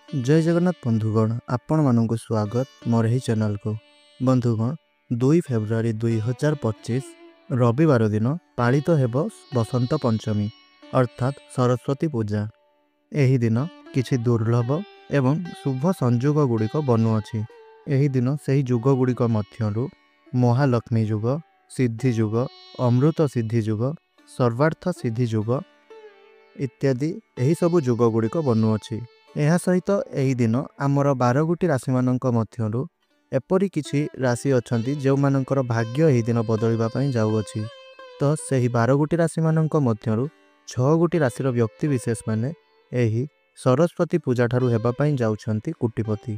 जय जगन्नाथ बंधुगण आपण मानक स्वागत मोर ही चैनल को। बंधुगण 2 फेब्रुआरी 2025 रविवार दिन पालित हेब बसंत पंचमी अर्थात सरस्वती पूजा। एही दिन किछि दुर्लभ एवं शुभ संयोग गुड़िक बनुअछि। एही दिन सही जुग गुड़िक मध्यरु महालक्ष्मी जुग, सिद्धि जुग, अमृत सिद्धि जुग, सर्वार्थ सिद्धि जुग इत्यादि एही सबु जुग गुड़िक बनुअछि। एहा सहित एही दिन आमर 12 गोटी राशि मानक मध्यरु एपरि किछि राशि अछंती जो मानकर भाग्य एही दिन बदलिबा पई जाउअछि। तो सेही 12 गोटी राशि मानक मध्यरु 6 गोटी राशिर व्यक्ति विशेष माने एही सरस्वती पूजा ठारू हेबा पई जाउछंती कोटिपति।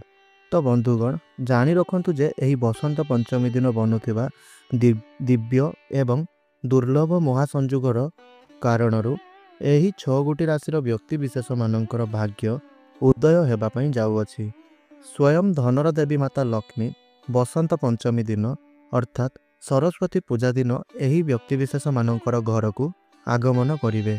तो बंधुगण जानी रखंतु जे एही बसंत पंचमी दिन बनुथिबा दिव्य एवं दुर्लभ महासंयोगर कारणरू एही 6 गोटी राशिर व्यक्ति विशेष मानकर भाग्य उदय हेबा पई जाउअछि। स्वयं धनर देवी माता लक्ष्मी बसंत पंचमी दिन अर्थात सरस्वती पूजा दिन एही व्यक्ति विशेष मानकर घर को आगमन करिवे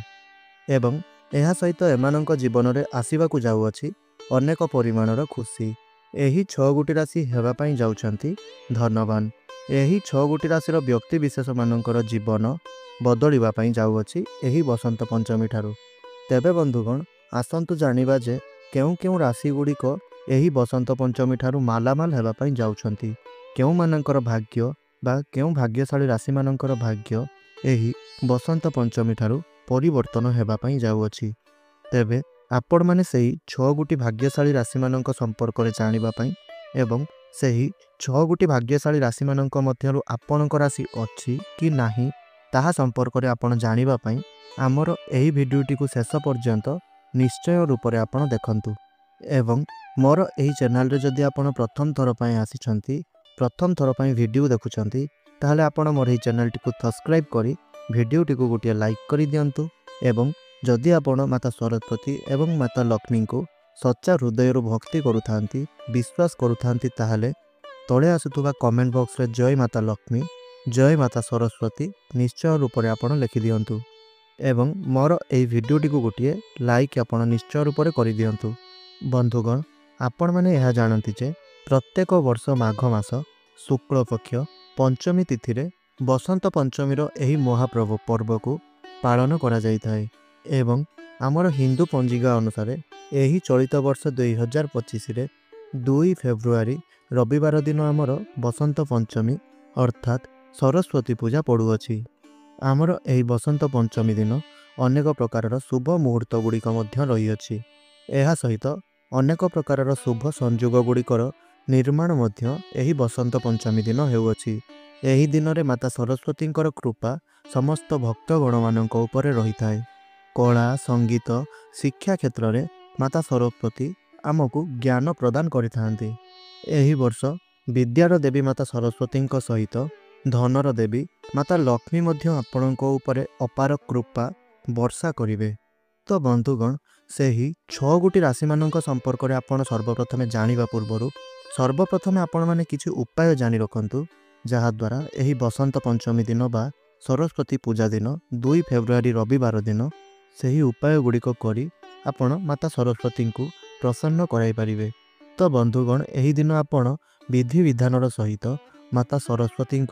एवं एहा सहित एमानक जीवन रे आसीबाकू जाउअछि अनेक परिमाणर खुशी। एही 6 गोटी राशि हेबा पई जाउछंती धनवान। एही 6 गोटी राशिर व्यक्ति विशेष मानकर जीवन बदलिबा पई जाउअछि एही बसंत पंचमी ठारू। तेबे बंधुगण आसंतु जानिबा जे केउ केउ राशि गुड़िक एही बसंत पंचमी ठारू मालामाल हेबा पई जाउछंती। केउ मानकर भाग्य बा केउ भाग्यशाली राशि मानकर भाग्य एही बसंत पंचमी ठारू परिवर्तन हेबा पई जाउअछि। तेबे आपण माने सेही 6 गोटी भाग्यशाली राशि मानक संपर्क रे जानिबा पई एवं सेही 6 गोटी भाग्यशाली राशि मानक मध्यरु आपणक राशि अछि कि नाही ताहा संपर्क रे आपण जानिबा पई आमर एही भिडियोटी को शेष पर्यंत निश्चय रूप से आपण देखंतु। एवं मोर एही चैनल रे जदि आपण प्रथम थर पई आसीछंती प्रथम थर पई वीडियो देखुछंती ताहले आपण मोर एही चैनल टी को सब्सक्राइब करी वीडियोटी को गोटे लाइक करि दियंतु। एवं जदि आपण माता सरस्वती एवं माता लक्ष्मी को सच्चा हृदय भक्ति करुथांती विश्वास करुथांती ताहले तळे आसुथुबा कमेंट बॉक्स रे जय माता लक्ष्मी जय माता सरस्वती निश्चय रूप से आपण लिखि दियंतु। एवं मोर एही वीडियोटी को गोटे लाइक आपण निश्चय रूप से करि दियंतु। बंधुगण आपण माने यह जानती जे प्रत्येक वर्ष माघ मास शुक्ल पक्ष पंचमी तिथि रे बसंत पंचमी रो एही महाप्रभु पर्व को पालन करा जाई थाए। एवं आमर हिंदू पंजिका अनुसार एही चलित वर्ष 2025 रे 2 फेब्रुआरी रविवार दिन आमर बसंत पंचमी अर्थात सरस्वती पूजा पड़ुअछि। आमर एही बसंत पंचमी दिन अनेक प्रकार शुभ मुहूर्त गुड़िक मध्य रहिअछि। एहा सहित अनेक प्रकार शुभ संयोग गुड़िकर निर्माण मध्य एही बसंत पंचमी दिन हेउअछि। एही दिन रे माता सरस्वती कृपा समस्त भक्तगण मानक उपरे रही थाए। कला संगीत शिक्षा क्षेत्र रे माता सरस्वती आमको ज्ञान प्रदान करिथांती। एही वर्ष विद्यार देवी माता सरस्वती सहित धनर देवी माता लक्ष्मी मध्य आपणक उपरे अपार कृपा वर्षा करिवे। तो बंधुगण सेही 6 गोटी राशि मानक संपर्क रे आपण सर्वप्रथमे जानिबा पूर्वरु सर्वप्रथमे आपण माने किछि उपाय जानि रखंतु जहा द्वारा एही बसंत पंचमी दिन बा सरस्वती पूजा दिन 2 फेब्रुआरी रविवार दिन सेही उपाय गुड़िक करी आपण माता सरस्वती को प्रसन्न कराई पारिबे। तो बंधुगण एही दिन आपण विधि विधानर सहित माता सरस्वती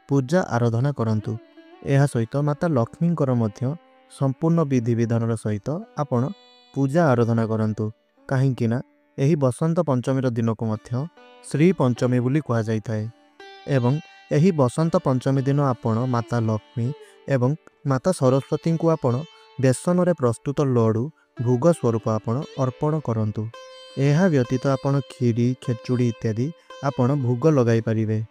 पूजा आराधना करंतु। एहा सहित माता लक्ष्मी मध्य संपूर्ण विधि विधानर सहित आपण पूजा आराधना करंतु। काहेकि ना एही बसंत पंचमी दिन को मध्य श्री पंचमी बोली कहा जाई थाए। एवं एही बसंत पंचमी दिन आपण माता लक्ष्मी एवं माता सरस्वती को आपण बेसन रे प्रस्तुत लड्डू भोग स्वरूप आपण अर्पण करंतु। एहा व्यतीत आपण खीरी खेचुड़ी इत्यादि आपण भोग लगाई पारिबे।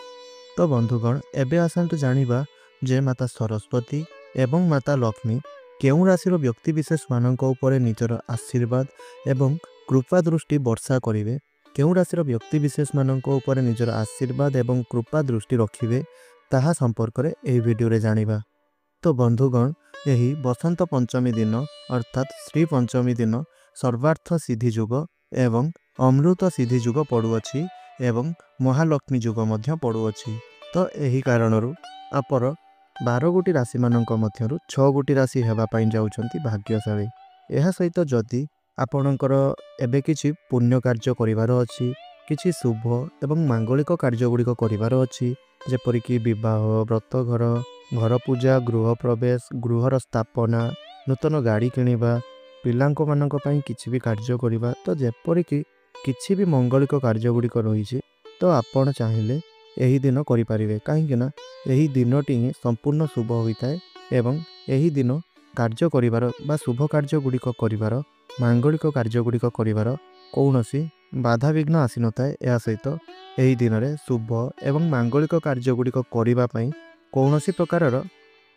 तो बंधुगण एबे आसंतु जानिबा जे माता सरस्वती एवं माता लक्ष्मी केउ राशिर व्यक्ति विशेष मानक उपरे निजर आशीर्वाद एवं कृपा दृष्टि वर्षा करिवे केउ राशिर व्यक्ति विशेष मानक उपरे निजर आशीर्वाद एवं कृपा दृष्टि रखिवे ताहा संपर्क रे एही वीडियो रे जानिबा। तो बंधुगण एही बसंत पंचमी दिन अर्थात श्री पंचमी दिन सर्वार्थ सिद्धि जुग एवं अमृत सिद्धि जुग पड़ुअछि एवं महालक्ष्मी जुग मध्य पड़ुअछि। तो एही कारणरू आपर 12 गोटी राशि मानक मध्यरु 6 गोटी राशि हेबा पई जाउछंती भाग्यशाली। एहा सहित जदि ଆପଣଙ୍କର ଏବେ କିଛି ପୁଣ୍ୟ କାର୍ଯ୍ୟ କରିବାର ଅଛି, କିଛି ଶୁଭ ଏବଂ ମାଙ୍ଗଳିକ କାର୍ଯ୍ୟଗୁଡ଼ିକ କରିବାର ଅଛି, ଯେପରିକି ବିବାହ, ବ୍ରତଘର, ଘର ପୂଜା, ଗୃହ ପ୍ରବେଶ, ଗୃହର ସ୍ଥାପନା, ନୂତନ ଗାଡ଼ି କିଣିବା, ପିଲାଙ୍କମାନଙ୍କ ପାଇଁ କିଛି ବି କାର୍ଯ୍ୟ କରିବା। ତ ଯେପରିକି କିଛି ବି ମଙ୍ଗଳିକ କାର୍ଯ୍ୟଗୁଡ଼ିକ ରହିଛି, ତ ଆପଣ ଚାହିଁଲେ ଏହି ଦିନ କରିପାରିବେ, କାହିଁକିନା ଏହି ଦିନଟି ହିଁ ସମ୍ପୂର୍ଣ୍ଣ ଶୁଭ ହୋଇଥାଏ ଏବଂ ଏହି ଦିନ କାର୍ଯ୍ୟ କରିବାର ବା ଶୁଭ କାର୍ଯ୍ୟଗୁଡ଼ିକ କରିବାର, ମାଙ୍ଗଳିକ କାର୍ଯ୍ୟଗୁଡ଼ିକ କରିବାର କୌଣସି ବାଧାବିଘ୍ନ ଆସିନଥାଏ। ଏହା ସହିତ ଏହି ଦିନରେ ଶୁଭ ଏବଂ ମାଙ୍ଗଳିକ କାର୍ଯ୍ୟଗୁଡ଼ିକ କରିବା ପାଇଁ କୌଣସି ପ୍ରକାରର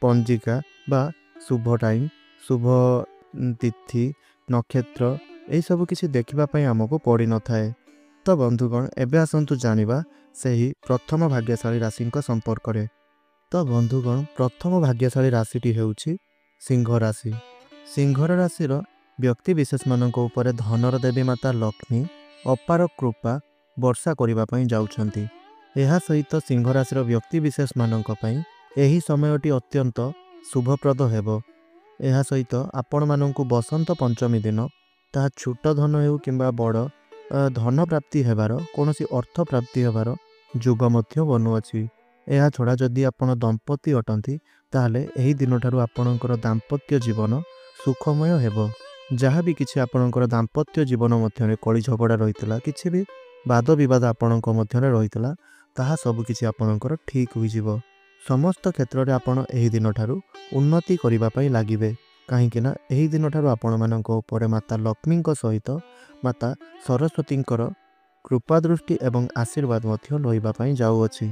ପଞ୍ଜିକା ବା ଶୁଭ ଟାଇମ୍, ଶୁଭ ତିଥି, ନକ୍ଷତ୍ର ଏହିସବୁ କିଛି ଦେଖିବା ପାଇଁ ଆମକୁ ପଡ଼ିନଥାଏ। ତ ବନ୍ଧୁଗଣ, ଏବେ ଆସନ୍ତୁ ଜାଣିବା ସେହି ପ୍ରଥମ ଭାଗ୍ୟଶାଳୀ ରାଶିଙ୍କ ସମ୍ପର୍କରେ। ତ ବନ୍ଧୁଗଣ, ପ୍ରଥମ ଭାଗ୍ୟଶାଳୀ ରାଶିଟି ହେଉଛି ସିଂହ ରାଶି। ସିଂହ ରାଶିର ବ୍ୟକ୍ତିବିଶେଷମାନଙ୍କ ଉପରେ ଧନର ଦେବୀ ମାତା ଲକ୍ଷ୍ମୀ ଅପାର କୃପା ବର୍ଷା କରିବା ପାଇଁ ଯାଉଛନ୍ତି। ଏହା ସହିତ ସିଂହ ରାଶିର ବ୍ୟକ୍ତିବିଶେଷମାନଙ୍କ ପାଇଁ ଏହି ସମୟଟି ଅତ୍ୟନ୍ତ ଶୁଭପ୍ରଦ ହେବ। ଏହା ସହିତ ଆପଣମାନଙ୍କୁ ବସନ୍ତ ପଞ୍ଚମୀ ଦିନ, ତାହା ଛୋଟ ଧନ ହେଉ କିମ୍ବା ବଡ଼ ଧନ ପ୍ରାପ୍ତି ହେବାର, କୌଣସି ଅର୍ଥ ପ୍ରାପ୍ତି ହେବାର ଯୁଗ ମଧ୍ୟ ବନୁଅଛି। ଏହା ଛଡ଼ା ଯଦି ଆପଣ ଦମ୍ପତି ଅଟନ୍ତି, ତାହେଲେ ଏହି ଦିନଠାରୁ ଆପଣଙ୍କର ଦାମ୍ପତ୍ୟ ଜୀବନ ସୁଖମୟ ହେବ। ଯାହା ବି କିଛି ଆପଣଙ୍କର ଦାମ୍ପତ୍ୟ ଜୀବନ ମଧ୍ୟରେ କଳି ଝଗଡ଼ା ରହିଥିଲା, କିଛି ବି ବାଦ ବିବାଦ ଆପଣଙ୍କ ମଧ୍ୟରେ ରହିଥିଲା, ତାହା ସବୁକିଛି ଆପଣଙ୍କର ଠିକ୍ ହୋଇଯିବ। ସମସ୍ତ କ୍ଷେତ୍ରରେ ଆପଣ ଏହି ଦିନଠାରୁ ଉନ୍ନତି କରିବା ପାଇଁ ଲାଗିବେ, କାହିଁକିନା ଏହି ଦିନଠାରୁ ଆପଣମାନଙ୍କ ଉପରେ ମାତା ଲକ୍ଷ୍ମୀଙ୍କ ସହିତ ମାତା ସରସ୍ୱତୀଙ୍କର କୃପାଦୃଷ୍ଟି ଏବଂ ଆଶୀର୍ବାଦ ମଧ୍ୟ ରହିବା ପାଇଁ ଯାଉଅଛି।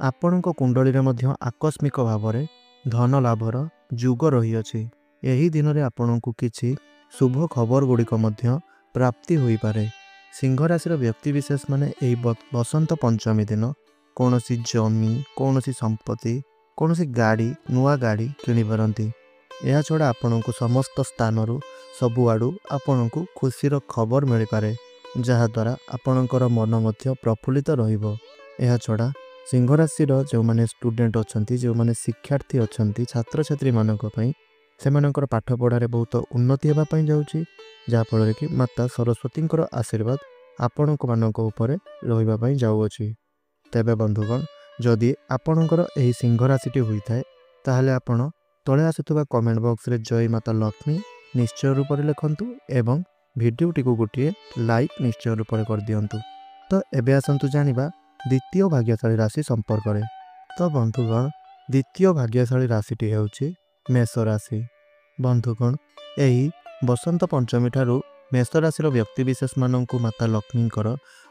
ଆପଣଙ୍କ କୁଣ୍ଡଳୀରେ ମଧ୍ୟ ଆକସ୍ମିକ ଭାବରେ ଧନ ଲାଭର ଯୁଗ ରହିଅଛି। ଏହି ଦିନରେ ଆପଣଙ୍କୁ କିଛି ଶୁଭ ଖବର ଗୁଡ଼ିକ ମଧ୍ୟ ପ୍ରାପ୍ତି ହୋଇପାରେ। ସିଂହ ରାଶିର ବ୍ୟକ୍ତିବିଶେଷମାନେ ଏହି ବସନ୍ତ ପଞ୍ଚମୀ ଦିନ କୌଣସି ଜମି, କୌଣସି ସମ୍ପତ୍ତି, କୌଣସି ଗାଡ଼ି, ନୂଆ ଗାଡ଼ି କିଣିପାରନ୍ତି। ଏହାଛଡ଼ା ଆପଣଙ୍କୁ ସମସ୍ତ ସ୍ଥାନରୁ, ସବୁଆଡ଼ୁ ଆପଣଙ୍କୁ ଖୁସିର ଖବର ମିଳିପାରେ, ଯାହାଦ୍ୱାରା ଆପଣଙ୍କର ମନ ମଧ୍ୟ ପ୍ରଫୁଲ୍ଲିତ ରହିବ। ଏହାଛଡ଼ା ସିଂହ ରାଶିର ଯେଉଁମାନେ ଷ୍ଟୁଡେଣ୍ଟ ଅଛନ୍ତି, ଯେଉଁମାନେ ଶିକ୍ଷାର୍ଥୀ ଅଛନ୍ତି, ଛାତ୍ରଛାତ୍ରୀମାନଙ୍କ ପାଇଁ ସେମାନଙ୍କର ପାଠପଢ଼ାରେ ବହୁତ ଉନ୍ନତି ହେବା ପାଇଁ ଯାଉଛି, ଯାହାଫଳରେ କି ମାତା ସରସ୍ୱତୀଙ୍କର ଆଶୀର୍ବାଦ ଆପଣମାନଙ୍କ ଉପରେ ରହିବା ପାଇଁ ଯାଉଅଛି। ତେବେ ବନ୍ଧୁଗଣ, ଯଦି ଆପଣଙ୍କର ଏହି ସିଂହ ରାଶିଟି ହୋଇଥାଏ, ତାହେଲେ ଆପଣ ତଳେ ଆସୁଥିବା କମେଣ୍ଟ ବକ୍ସରେ ଜୟ ମାତା ଲକ୍ଷ୍ମୀ ନିଶ୍ଚୟ ରୂପରେ ଲେଖନ୍ତୁ ଏବଂ ଭିଡ଼ିଓଟିକୁ ଗୋଟିଏ ଲାଇକ୍ ନିଶ୍ଚୟ ରୂପରେ କରିଦିଅନ୍ତୁ। ତ ଏବେ ଆସନ୍ତୁ ଜାଣିବା ଦ୍ୱିତୀୟ ଭାଗ୍ୟଶାଳୀ ରାଶି ସମ୍ପର୍କରେ। ତ ବନ୍ଧୁଗଣ, ଦ୍ୱିତୀୟ ଭାଗ୍ୟଶାଳୀ ରାଶିଟି ହେଉଛି ମେଷ ରାଶି। ବନ୍ଧୁଗଣ, ଏହି ବସନ୍ତ ପଞ୍ଚମୀ ଠାରୁ ମେଷ ରାଶିର ବ୍ୟକ୍ତିବିଶେଷମାନଙ୍କୁ ମାତା ଲକ୍ଷ୍ମୀଙ୍କର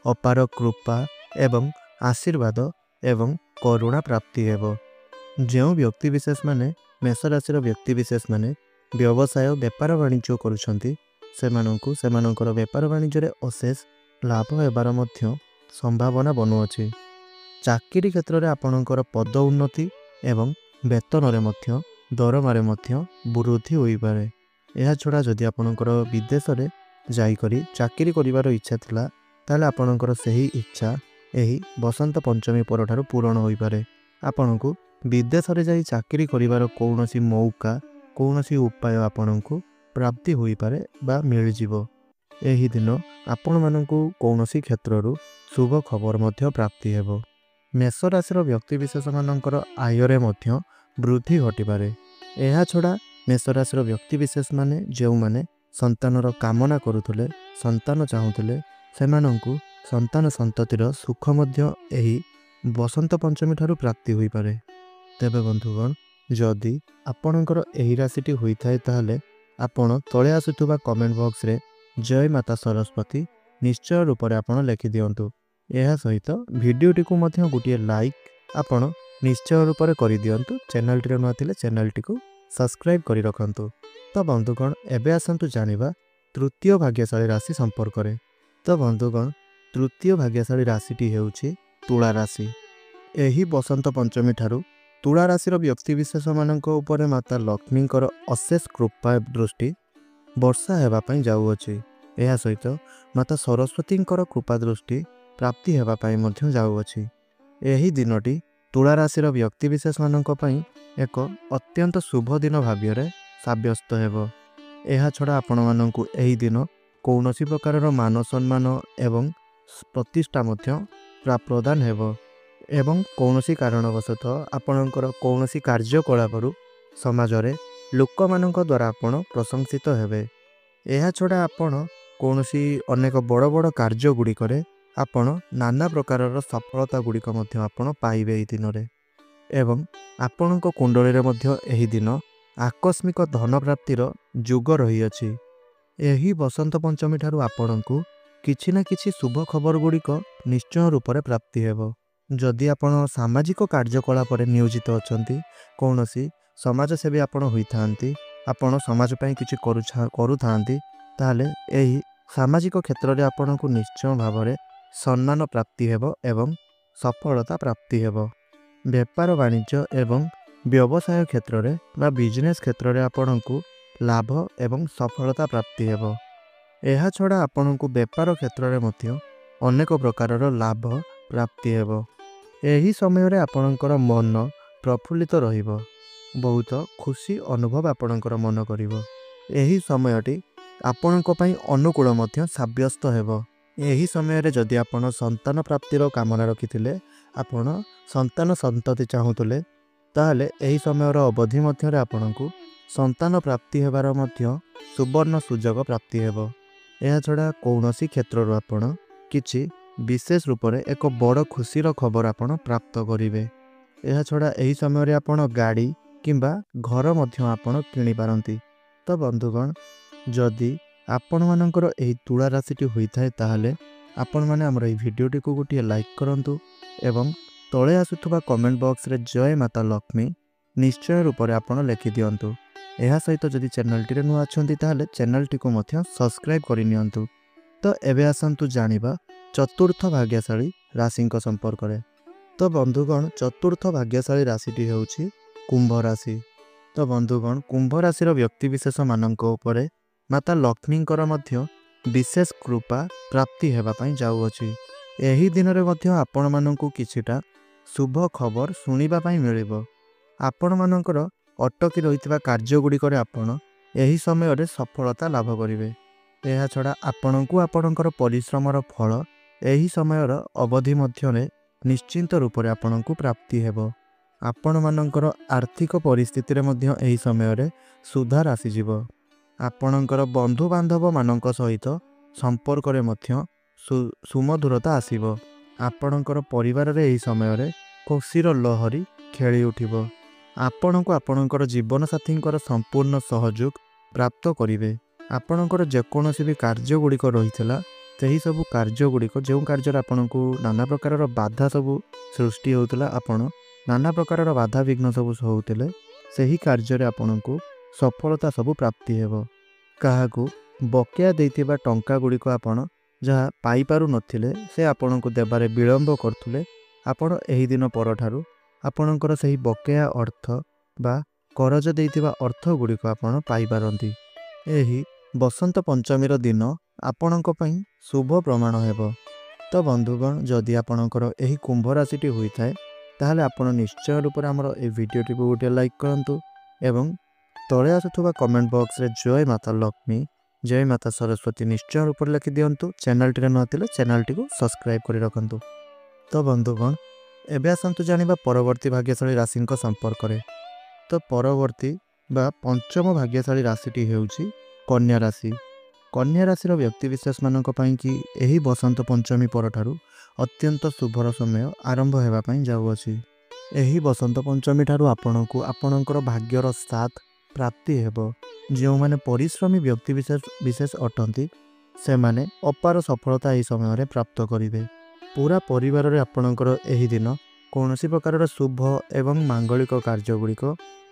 ଅପାର କୃପା ଏବଂ ଆଶୀର୍ବାଦ ଏବଂ କରୁଣା ପ୍ରାପ୍ତି ହେବ। ଯେଉଁ ବ୍ୟକ୍ତିବିଶେଷମାନେ ମେଷ ରାଶିର ବ୍ୟକ୍ତିବିଶେଷମାନେ ବ୍ୟବସାୟ, ବେପାର ବାଣିଜ୍ୟ କରୁଛନ୍ତି, ସେମାନଙ୍କୁ ସେମାନଙ୍କର ବେପାର ବାଣିଜ୍ୟରେ ଅଶେଷ ଲାଭ ହେବାର ମଧ୍ୟ ସମ୍ଭାବନା ବନୁଅଛି। ଚାକିରି କ୍ଷେତ୍ରରେ ଆପଣଙ୍କର ପଦ ଉନ୍ନତି ଏବଂ ବେତନରେ ମଧ୍ୟ, ଦରମାରେ ମଧ୍ୟ ବୃଦ୍ଧି ହୋଇପାରେ। ଏହାଛଡ଼ା ଯଦି ଆପଣଙ୍କର ବିଦେଶରେ ଯାଇକରି ଚାକିରି କରିବାର ଇଚ୍ଛା ଥିଲା, ତାହେଲେ ଆପଣଙ୍କର ସେହି ଇଚ୍ଛା ଏହି ବସନ୍ତ ପଞ୍ଚମୀ ପରଠାରୁ ପୂରଣ ହୋଇପାରେ। ଆପଣଙ୍କୁ ବିଦେଶରେ ଯାଇ ଚାକିରି କରିବାର କୌଣସି ମୌକା, କୌଣସି ଉପାୟ ଆପଣଙ୍କୁ ପ୍ରାପ୍ତି ହୋଇପାରେ ବା ମିଳିଯିବ। ଏହି ଦିନ ଆପଣମାନଙ୍କୁ କୌଣସି କ୍ଷେତ୍ରରୁ ଶୁଭ ଖବର ମଧ୍ୟ ପ୍ରାପ୍ତି ହେବ। ମେଷ ରାଶିର ବ୍ୟକ୍ତିବିଶେଷମାନଙ୍କର ଆୟରେ ମଧ୍ୟ ବୃଦ୍ଧି ଘଟିପାରେ। ଏହାଛଡ଼ା ମେଷ ରାଶିର ବ୍ୟକ୍ତିବିଶେଷମାନେ ଯେଉଁମାନେ ସନ୍ତାନର କାମନା କରୁଥିଲେ, ସନ୍ତାନ ଚାହୁଁଥିଲେ, ସେମାନଙ୍କୁ ସନ୍ତାନ ସନ୍ତତିର ସୁଖ ମଧ୍ୟ ଏହି ବସନ୍ତ ପଞ୍ଚମୀ ଠାରୁ ପ୍ରାପ୍ତି ହୋଇପାରେ। ତେବେ ବନ୍ଧୁଗଣ, ଯଦି ଆପଣଙ୍କର ଏହି ରାଶିଟି ହୋଇଥାଏ, ତାହେଲେ ଆପଣ ତଳେ ଆସୁଥିବା କମେଣ୍ଟ ବକ୍ସରେ ଜୟ ମାତା ସରସ୍ୱତୀ ନିଶ୍ଚୟ ରୂପରେ ଆପଣ ଲେଖିଦିଅନ୍ତୁ। ଏହା ସହିତ ଭିଡ଼ିଓଟିକୁ ମଧ୍ୟ ଗୋଟିଏ ଲାଇକ୍ ଆପଣ ନିଶ୍ଚୟ ରୂପରେ କରିଦିଅନ୍ତୁ। ଚ୍ୟାନେଲଟିରେ ନୂଆ ଥିଲେ ଚ୍ୟାନେଲଟିକୁ ସବସ୍କ୍ରାଇବ୍ କରି ରଖନ୍ତୁ। ତ ବନ୍ଧୁଗଣ, ଏବେ ଆସନ୍ତୁ ଜାଣିବା ତୃତୀୟ ଭାଗ୍ୟଶାଳୀ ରାଶି ସମ୍ପର୍କରେ। ତ ବନ୍ଧୁଗଣ, ତୃତୀୟ ଭାଗ୍ୟଶାଳୀ ରାଶିଟି ହେଉଛି ତୁଳା ରାଶି। ଏହି ବସନ୍ତ ପଞ୍ଚମୀ ଠାରୁ ତୁଳା ରାଶିର ବ୍ୟକ୍ତିବିଶେଷମାନଙ୍କ ଉପରେ ମାତା ଲକ୍ଷ୍ମୀଙ୍କର ଅଶେଷ କୃପା ଦୃଷ୍ଟି ବର୍ଷା ହେବା ପାଇଁ ଯାଉଅଛି। ଏହା ସହିତ ମାତା ସରସ୍ୱତୀଙ୍କର କୃପା ଦୃଷ୍ଟି ପ୍ରାପ୍ତି ହେବା ପାଇଁ ମଧ୍ୟ ଯାଉଅଛି। ଏହି ଦିନଟି ତୁଳା ରାଶିର ବ୍ୟକ୍ତିବିଶେଷମାନଙ୍କ ପାଇଁ ଏକ ଅତ୍ୟନ୍ତ ଶୁଭ ଦିନ ଭାବରେ ସାବ୍ୟସ୍ତ ହେବ। ଏହାଛଡ଼ା ଆପଣମାନଙ୍କୁ ଏହି ଦିନ କୌଣସି ପ୍ରକାରର ମାନ ସମ୍ମାନ ଏବଂ ପ୍ରତିଷ୍ଠା ମଧ୍ୟ ପ୍ରଦାନ ହେବ ଏବଂ କୌଣସି କାରଣବଶତଃ ଆପଣଙ୍କର କୌଣସି କାର୍ଯ୍ୟକଳାପରୁ ସମାଜରେ ଲୋକମାନଙ୍କ ଦ୍ୱାରା ଆପଣ ପ୍ରଶଂସିତ ହେବେ। ଏହା ଛଡ଼ା ଆପଣ କୌଣସି ଅନେକ ବଡ଼ ବଡ଼ କାର୍ଯ୍ୟ ଗୁଡ଼ିକରେ ଆପଣ ନାନା ପ୍ରକାରର ସଫଳତା ଗୁଡ଼ିକ ମଧ୍ୟ ଆପଣ ପାଇବେ ଏହି ଦିନରେ ଏବଂ ଆପଣଙ୍କ କୁଣ୍ଡଳୀରେ ମଧ୍ୟ ଏହି ଦିନ ଆକସ୍ମିକ ଧନ ପ୍ରାପ୍ତିର ଯୁଗ ରହିଅଛି। ଏହି ବସନ୍ତ ପଞ୍ଚମୀ ଠାରୁ ଆପଣଙ୍କୁ କିଛି ନା କିଛି ଶୁଭ ଖବର ଗୁଡ଼ିକ ନିଶ୍ଚୟ ରୂପରେ ପ୍ରାପ୍ତି ହେବ। ଯଦି ଆପଣ ସାମାଜିକ କାର୍ଯ୍ୟକଳାପରେ ନିୟୋଜିତ ଅଛନ୍ତି, କୌଣସି ସମାଜସେବୀ ଆପଣ ହୋଇଥାନ୍ତି, ଆପଣ ସମାଜ ପାଇଁ କିଛି କରୁଥାନ୍ତି, ତାହେଲେ ଏହି ସାମାଜିକ କ୍ଷେତ୍ରରେ ଆପଣଙ୍କୁ ନିଶ୍ଚୟ ଭାବରେ ସମ୍ମାନ ପ୍ରାପ୍ତି ହେବ ଏବଂ ସଫଳତା ପ୍ରାପ୍ତି ହେବ। ବେପାର ବାଣିଜ୍ୟ ଏବଂ ବ୍ୟବସାୟ କ୍ଷେତ୍ରରେ ବା ବିଜନେସ୍ କ୍ଷେତ୍ରରେ ଆପଣଙ୍କୁ ଲାଭ ଏବଂ ସଫଳତା ପ୍ରାପ୍ତି ହେବ। ଏହା ଛଡ଼ା ଆପଣଙ୍କୁ ବେପାର କ୍ଷେତ୍ରରେ ମଧ୍ୟ ଅନେକ ପ୍ରକାରର ଲାଭ ପ୍ରାପ୍ତି ହେବ। ଏହି ସମୟରେ ଆପଣଙ୍କର ମନ ପ୍ରଫୁଲ୍ଲିତ ରହିବ, ବହୁତ ଖୁସି ଅନୁଭବ ଆପଣଙ୍କର ମନ କରିବ। ଏହି ସମୟଟି ଆପଣଙ୍କ ପାଇଁ ଅନୁକୂଳ ମଧ୍ୟ ସାବ୍ୟସ୍ତ ହେବ। ଏହି ସମୟରେ ଯଦି ଆପଣ ସନ୍ତାନ ପ୍ରାପ୍ତିର କାମନା ରଖିଥିଲେ, ଆପଣ ସନ୍ତାନ ସନ୍ତତି ଚାହୁଁଥିଲେ, ତାହେଲେ ଏହି ସମୟର ଅବଧି ମଧ୍ୟରେ ଆପଣଙ୍କୁ ସନ୍ତାନ ପ୍ରାପ୍ତି ହେବାର ମଧ୍ୟ ସୁବର୍ଣ୍ଣ ସୁଯୋଗ ପ୍ରାପ୍ତି ହେବ। ଏହାଛଡ଼ା କୌଣସି କ୍ଷେତ୍ରରୁ ଆପଣ କିଛି ବିଶେଷ ରୂପରେ ଏକ ବଡ଼ ଖୁସିର ଖବର ଆପଣ ପ୍ରାପ୍ତ କରିବେ। ଏହାଛଡ଼ା ଏହି ସମୟରେ ଆପଣ ଗାଡ଼ି କିମ୍ବା ଘର ମଧ୍ୟ ଆପଣ କିଣିପାରନ୍ତି। ତ ବନ୍ଧୁଗଣ, ଯଦି ଆପଣମାନଙ୍କର ଏହି ତୁଳା ରାଶିଟି ହୋଇଥାଏ, ତାହେଲେ ଆପଣମାନେ ଆମର ଏହି ଭିଡ଼ିଓଟିକୁ ଗୋଟିଏ ଲାଇକ୍ କରନ୍ତୁ ଏବଂ ତଳେ ଆସୁଥିବା କମେଣ୍ଟ ବକ୍ସରେ ଜୟ ମାତା ଲକ୍ଷ୍ମୀ ନିଶ୍ଚୟ ରୂପରେ ଆପଣ ଲେଖିଦିଅନ୍ତୁ। ଏହା ସହିତ ଯଦି ଚ୍ୟାନେଲଟିରେ ନୂଆ ଅଛନ୍ତି, ତାହେଲେ ଚ୍ୟାନେଲଟିକୁ ମଧ୍ୟ ସବସ୍କ୍ରାଇବ୍ କରିନିଅନ୍ତୁ। ତ ଏବେ ଆସନ୍ତୁ ଜାଣିବା ଚତୁର୍ଥ ଭାଗ୍ୟଶାଳୀ ରାଶିଙ୍କ ସମ୍ପର୍କରେ। ତ ବନ୍ଧୁଗଣ, ଚତୁର୍ଥ ଭାଗ୍ୟଶାଳୀ ରାଶିଟି ହେଉଛି କୁମ୍ଭ ରାଶି। ତ ବନ୍ଧୁଗଣ, କୁମ୍ଭ ରାଶିର ବ୍ୟକ୍ତିବିଶେଷମାନଙ୍କ ଉପରେ ମାତା ଲକ୍ଷ୍ମୀଙ୍କର ମଧ୍ୟ ବିଶେଷ କୃପା ପ୍ରାପ୍ତି ହେବା ପାଇଁ ଯାଉଅଛି। ଏହି ଦିନରେ ମଧ୍ୟ ଆପଣମାନଙ୍କୁ କିଛିଟା ଶୁଭ ଖବର ଶୁଣିବା ପାଇଁ ମିଳିବ। ଆପଣମାନଙ୍କର ଅଟକି ରହିଥିବା କାର୍ଯ୍ୟଗୁଡ଼ିକରେ ଆପଣ ଏହି ସମୟରେ ସଫଳତା ଲାଭ କରିବେ। ଏହାଛଡ଼ା ଆପଣଙ୍କୁ ଆପଣଙ୍କର ପରିଶ୍ରମର ଫଳ ଏହି ସମୟର ଅବଧି ମଧ୍ୟରେ ନିଶ୍ଚିନ୍ତ ରୂପରେ ଆପଣଙ୍କୁ ପ୍ରାପ୍ତି ହେବ। ଆପଣମାନଙ୍କର ଆର୍ଥିକ ପରିସ୍ଥିତିରେ ମଧ୍ୟ ଏହି ସମୟରେ ସୁଧାର ଆସିଯିବ। ଆପଣଙ୍କର ବନ୍ଧୁବାନ୍ଧବମାନଙ୍କ ସହିତ ସମ୍ପର୍କରେ ମଧ୍ୟ ସୁମଧୁରତା ଆସିବ। ଆପଣଙ୍କର ପରିବାରରେ ଏହି ସମୟରେ ଖୁସିର ଲହରୀ ଖେଳି ଉଠିବ। ଆପଣଙ୍କୁ ଆପଣଙ୍କର ଜୀବନସାଥୀଙ୍କର ସମ୍ପୂର୍ଣ୍ଣ ସହଯୋଗ ପ୍ରାପ୍ତ କରିବେ। ଆପଣଙ୍କର ଯେକୌଣସି ବି କାର୍ଯ୍ୟଗୁଡ଼ିକ ରହିଥିଲା, ସେହିସବୁ କାର୍ଯ୍ୟଗୁଡ଼ିକ, ଯେଉଁ କାର୍ଯ୍ୟରେ ଆପଣଙ୍କୁ ନାନା ପ୍ରକାରର ବାଧା ସବୁ ସୃଷ୍ଟି ହେଉଥିଲା, ଆପଣ ନାନା ପ୍ରକାରର ବାଧାବିଘ୍ନ ସବୁ ହେଉଥିଲେ, ସେହି କାର୍ଯ୍ୟରେ ଆପଣଙ୍କୁ ସଫଳତା ସବୁ ପ୍ରାପ୍ତି ହେବ। କାହାକୁ ବକେୟା ଦେଇଥିବା ଟଙ୍କା ଗୁଡ଼ିକ ଆପଣ ଯାହା ପାଇପାରୁନଥିଲେ, ସେ ଆପଣଙ୍କୁ ଦେବାରେ ବିଳମ୍ବ କରୁଥିଲେ, ଆପଣ ଏହି ଦିନ ପରଠାରୁ ଆପଣଙ୍କର ସେହି ବକେୟା ଅର୍ଥ ବା କରଜ ଦେଇଥିବା ଅର୍ଥ ଗୁଡ଼ିକ ଆପଣ ପାଇପାରନ୍ତି। ଏହି ବସନ୍ତ ପଞ୍ଚମୀର ଦିନ ଆପଣଙ୍କ ପାଇଁ ଶୁଭ ପ୍ରମାଣ ହେବ। ତ ବନ୍ଧୁଗଣ, ଯଦି ଆପଣଙ୍କର ଏହି କୁମ୍ଭ ରାଶିଟି ହୋଇଥାଏ, ତାହେଲେ ଆପଣ ନିଶ୍ଚୟ ରୂପରେ ଆମର ଏହି ଭିଡ଼ିଓଟିକୁ ଗୋଟିଏ ଲାଇକ୍ କରନ୍ତୁ ଏବଂ ତଳେ ଆସୁଥିବା କମେଣ୍ଟ ବକ୍ସରେ ଜୟ ମାତା ଲକ୍ଷ୍ମୀ, ଜୟ ମାତା ସରସ୍ୱତୀ ନିଶ୍ଚୟ ରୂପରେ ଲେଖିଦିଅନ୍ତୁ। ଚ୍ୟାନେଲଟିରେ ନଥିଲେ ଚ୍ୟାନେଲଟିକୁ ସବସ୍କ୍ରାଇବ୍ କରି ରଖନ୍ତୁ। ତ ବନ୍ଧୁଗଣ, ଏବେ ଆସନ୍ତୁ ଜାଣିବା ପରବର୍ତ୍ତୀ ଭାଗ୍ୟଶାଳୀ ରାଶିଙ୍କ ସମ୍ପର୍କରେ। ତ ପରବର୍ତ୍ତୀ ବା ପଞ୍ଚମ ଭାଗ୍ୟଶାଳୀ ରାଶିଟି ହେଉଛି କନ୍ୟା ରାଶି। କନ୍ୟା ରାଶିର ବ୍ୟକ୍ତିବିଶେଷମାନଙ୍କ ପାଇଁ କି ଏହି ବସନ୍ତ ପଞ୍ଚମୀ ପରଠାରୁ ଅତ୍ୟନ୍ତ ଶୁଭର ସମୟ ଆରମ୍ଭ ହେବା ପାଇଁ ଯାଉଅଛି। ଏହି ବସନ୍ତ ପଞ୍ଚମୀ ଠାରୁ ଆପଣଙ୍କୁ ଆପଣଙ୍କର ଭାଗ୍ୟର ସାଥ ପ୍ରାପ୍ତି ହେବ। ଯେଉଁମାନେ ପରିଶ୍ରମୀ ବ୍ୟକ୍ତିବିଶେଷ ଅଟନ୍ତି, ସେମାନେ ଅପାର ସଫଳତା ଏହି ସମୟରେ ପ୍ରାପ୍ତ କରିବେ। ପୁରା ପରିବାରରେ ଆପଣଙ୍କର ଏହି ଦିନ କୌଣସି ପ୍ରକାରର ଶୁଭ ଏବଂ ମାଙ୍ଗଳିକ କାର୍ଯ୍ୟଗୁଡ଼ିକ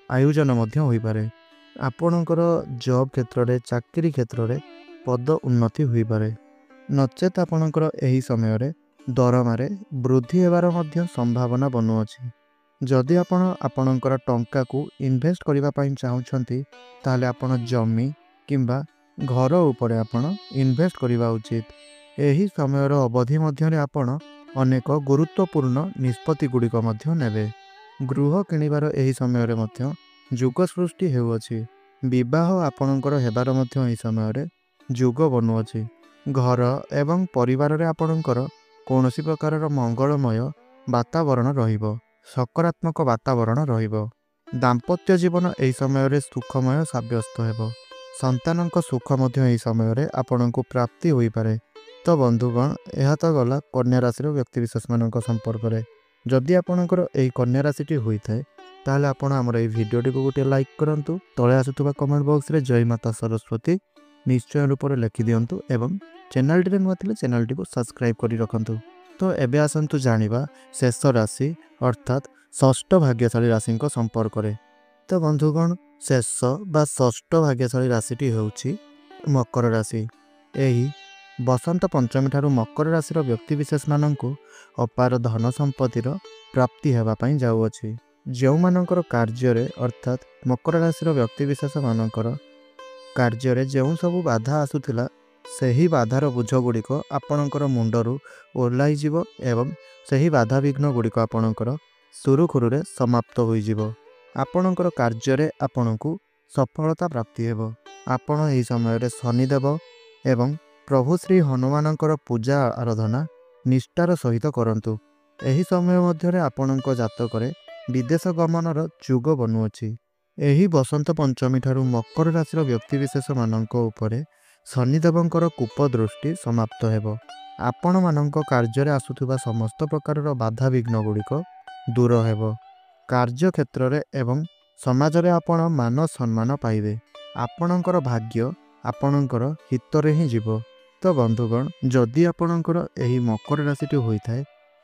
ଆୟୋଜନ ମଧ୍ୟ ହୋଇପାରେ। ଆପଣଙ୍କର ଜବ୍ କ୍ଷେତ୍ରରେ, ଚାକିରି କ୍ଷେତ୍ରରେ ପଦ ଉନ୍ନତି ହୋଇପାରେ। ନଚେତ୍ ଆପଣଙ୍କର ଏହି ସମୟରେ ଦରମାରେ ବୃଦ୍ଧି ହେବାର ମଧ୍ୟ ସମ୍ଭାବନା ବନୁଅଛି। ଯଦି ଆପଣ ଆପଣଙ୍କର ଟଙ୍କାକୁ ଇନଭେଷ୍ଟ କରିବା ପାଇଁ ଚାହୁଁଛନ୍ତି, ତାହେଲେ ଆପଣ ଜମି କିମ୍ବା ଘର ଉପରେ ଆପଣ ଇନଭେଷ୍ଟ କରିବା ଉଚିତ। ଏହି ସମୟର ଅବଧି ମଧ୍ୟରେ ଆପଣ ଅନେକ ଗୁରୁତ୍ୱପୂର୍ଣ୍ଣ ନିଷ୍ପତ୍ତି ଗୁଡ଼ିକ ମଧ୍ୟ ନେବେ। ଗୃହ କିଣିବାର ଏହି ସମୟରେ ମଧ୍ୟ ଯୁଗ ସୃଷ୍ଟି ହେଉଅଛି। ବିବାହ ଆପଣଙ୍କର ହେବାର ମଧ୍ୟ ଏହି ସମୟରେ ଯୁଗ ବନୁଅଛି। ଘର ଏବଂ ପରିବାରରେ ଆପଣଙ୍କର କୌଣସି ପ୍ରକାରର ମଙ୍ଗଳମୟ ବାତାବରଣ ରହିବ, ସକାରାତ୍ମକ ବାତାବରଣ ରହିବ। ଦାମ୍ପତ୍ୟ ଜୀବନ ଏହି ସମୟରେ ସୁଖମୟ ସାବ୍ୟସ୍ତ ହେବ। ସନ୍ତାନଙ୍କ ସୁଖ ମଧ୍ୟ ଏହି ସମୟରେ ଆପଣଙ୍କୁ ପ୍ରାପ୍ତି ହୋଇପାରେ। ତ ବନ୍ଧୁଗଣ, ଏହା ତ ଗଲା କନ୍ୟା ରାଶିର ବ୍ୟକ୍ତିବିଶେଷମାନଙ୍କ ସମ୍ପର୍କରେ। ଯଦି ଆପଣଙ୍କର ଏହି କନ୍ୟା ରାଶିଟି ହୋଇଥାଏ ତାହେଲେ ଆପଣ ଆମର ଏହି ଭିଡ଼ିଓଟିକୁ ଗୋଟିଏ ଲାଇକ୍ କରନ୍ତୁ। ତଳେ ଆସୁଥିବା କମେଣ୍ଟ ବକ୍ସରେ ଜୟ ମାତା ସରସ୍ୱତୀ ନିଶ୍ଚୟ ରୂପରେ ଲେଖିଦିଅନ୍ତୁ ଏବଂ ଚ୍ୟାନେଲଟିରେ ନୂଆ ଥିଲେ ଚ୍ୟାନେଲଟିକୁ ସବସ୍କ୍ରାଇବ୍ କରି ରଖନ୍ତୁ। ତ ଏବେ ଆସନ୍ତୁ ଜାଣିବା ଶେଷ ରାଶି ଅର୍ଥାତ୍ ଷଷ୍ଠ ଭାଗ୍ୟଶାଳୀ ରାଶିଙ୍କ ସମ୍ପର୍କରେ। ତ ବନ୍ଧୁଗଣ, ଶେଷ ବା ଷଷ୍ଠ ଭାଗ୍ୟଶାଳୀ ରାଶିଟି ହେଉଛି ମକର ରାଶି। ଏହି ବସନ୍ତ ପଞ୍ଚମୀ ଠାରୁ ମକର ରାଶିର ବ୍ୟକ୍ତିବିଶେଷମାନଙ୍କୁ ଅପାର ଧନ ସମ୍ପତ୍ତିର ପ୍ରାପ୍ତି ହେବା ପାଇଁ ଯାଉଅଛି। ଯେଉଁମାନଙ୍କର କାର୍ଯ୍ୟରେ ଅର୍ଥାତ୍ ମକର ରାଶିର ବ୍ୟକ୍ତିବିଶେଷମାନଙ୍କର କାର୍ଯ୍ୟରେ ଯେଉଁ ସବୁ ବାଧା ଆସୁଥିଲା ସେହି ବାଧାର ବୋଝ ଗୁଡ଼ିକ ଆପଣଙ୍କର ମୁଣ୍ଡରୁ ଓହ୍ଲାଇଯିବ ଏବଂ ସେହି ବାଧାବିଘ୍ନ ଗୁଡ଼ିକ ଆପଣଙ୍କର ସୁରୁଖୁରୁରେ ସମାପ୍ତ ହୋଇଯିବ। ଆପଣଙ୍କର କାର୍ଯ୍ୟରେ ଆପଣଙ୍କୁ ସଫଳତା ପ୍ରାପ୍ତି ହେବ। ଆପଣ ଏହି ସମୟରେ ଶନିଦେବ ଏବଂ ପ୍ରଭୁ ଶ୍ରୀ ହନୁମାନଙ୍କର ପୂଜା ଆରାଧନା ନିଷ୍ଠାର ସହିତ କରନ୍ତୁ। ଏହି ସମୟ ମଧ୍ୟରେ ଆପଣଙ୍କ ଜାତକରେ ବିଦେଶ ଗମନର ଯୁଗ ବନୁଅଛି। ଏହି ବସନ୍ତ ପଞ୍ଚମୀ ଠାରୁ ମକର ରାଶିର ବ୍ୟକ୍ତିବିଶେଷମାନଙ୍କ ଉପରେ ଶନିଦେବଙ୍କର କୂପଦୃଷ୍ଟି ସମାପ୍ତ ହେବ। ଆପଣମାନଙ୍କ କାର୍ଯ୍ୟରେ ଆସୁଥିବା ସମସ୍ତ ପ୍ରକାରର ବାଧାବିଘ୍ନ ଗୁଡ଼ିକ ଦୂର ହେବ। କାର୍ଯ୍ୟକ୍ଷେତ୍ରରେ ଏବଂ ସମାଜରେ ଆପଣ ମାନ ସମ୍ମାନ ପାଇବେ। ଆପଣଙ୍କର ଭାଗ୍ୟ ଆପଣଙ୍କର ହିତରେ ହିଁ ଯିବ। ତ ବନ୍ଧୁଗଣ, ଯଦି ଆପଣଙ୍କର ଏହି ମକର ରାଶିଟି ହୋଇଥାଏ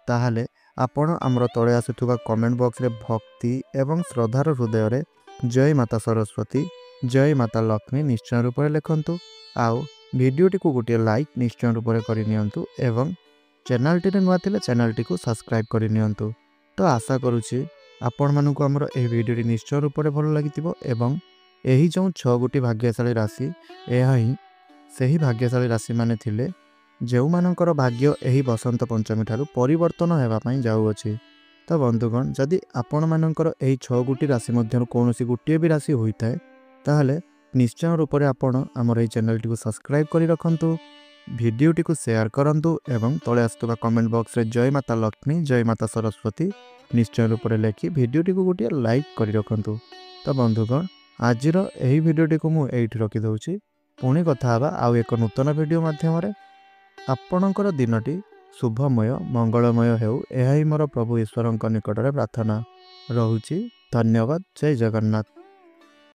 ତାହେଲେ ଆପଣ ଆମର ତଳେ ଆସୁଥିବା କମେଣ୍ଟ ବକ୍ସରେ ଭକ୍ତି ଏବଂ ଶ୍ରଦ୍ଧାର ହୃଦୟରେ ଜୟ ମାତା ସରସ୍ୱତୀ, ଜୟ ମାତା ଲକ୍ଷ୍ମୀ ନିଶ୍ଚୟ ରୂପରେ ଲେଖନ୍ତୁ। ଆଉ ଭିଡ଼ିଓଟିକୁ ଗୋଟିଏ ଲାଇକ୍ ନିଶ୍ଚୟ ରୂପରେ କରିନିଅନ୍ତୁ ଏବଂ ଚ୍ୟାନେଲଟିରେ ନୂଆ ଥିଲେ ଚ୍ୟାନେଲଟିକୁ ସବସ୍କ୍ରାଇବ୍ କରିନିଅନ୍ତୁ। ତ ଆଶା କରୁଛି ଆପଣମାନଙ୍କୁ ଆମର ଏହି ଭିଡ଼ିଓଟି ନିଶ୍ଚୟ ରୂପରେ ଭଲ ଲାଗିଥିବ ଏବଂ ଏହି ଯେଉଁ 6ଗୋଟି ଭାଗ୍ୟଶାଳୀ ରାଶି, ଏହା ହିଁ ସେହି ଭାଗ୍ୟଶାଳୀ ରାଶିମାନେ ଥିଲେ ଯେଉଁମାନଙ୍କର ଭାଗ୍ୟ ଏହି ବସନ୍ତ ପଞ୍ଚମୀ ଠାରୁ ପରିବର୍ତ୍ତନ ହେବା ପାଇଁ ଯାଉଅଛି। ତ ବନ୍ଧୁଗଣ, ଯଦି ଆପଣମାନଙ୍କର ଏହି 6ଗୋଟି ରାଶି ମଧ୍ୟରୁ କୌଣସି ଗୋଟିଏ ବି ରାଶି ହୋଇଥାଏ ତାହେଲେ ନିଶ୍ଚୟ ରୂପରେ ଆପଣ ଆମର ଏହି ଚ୍ୟାନେଲଟିକୁ ସବସ୍କ୍ରାଇବ୍ କରି ରଖନ୍ତୁ, ଭିଡ଼ିଓଟିକୁ ସେୟାର କରନ୍ତୁ ଏବଂ ତଳେ ଆସୁଥିବା କମେଣ୍ଟ ବକ୍ସରେ ଜୟ ମାତା ଲକ୍ଷ୍ମୀ, ଜୟ ମାତା ସରସ୍ୱତୀ ନିଶ୍ଚୟ ରୂପରେ ଲେଖି ଭିଡ଼ିଓଟିକୁ ଗୋଟିଏ ଲାଇକ୍ କରି ରଖନ୍ତୁ। ତ ବନ୍ଧୁଗଣ, ଆଜିର ଏହି ଭିଡ଼ିଓଟିକୁ ମୁଁ ଏଇଠି ରଖିଦେଉଛି। ପୁଣି କଥା ହେବା ଆଉ ଏକ ନୂତନ ଭିଡ଼ିଓ ମାଧ୍ୟମରେ। ଆପଣଙ୍କର ଦିନଟି ଶୁଭମୟ ମଙ୍ଗଳମୟ ହେଉ, ଏହା ହିଁ ମୋର ପ୍ରଭୁ ଈଶ୍ୱରଙ୍କ ନିକଟରେ ପ୍ରାର୍ଥନା ରହୁଛି। ଧନ୍ୟବାଦ। ଜୟ ଜଗନ୍ନାଥ।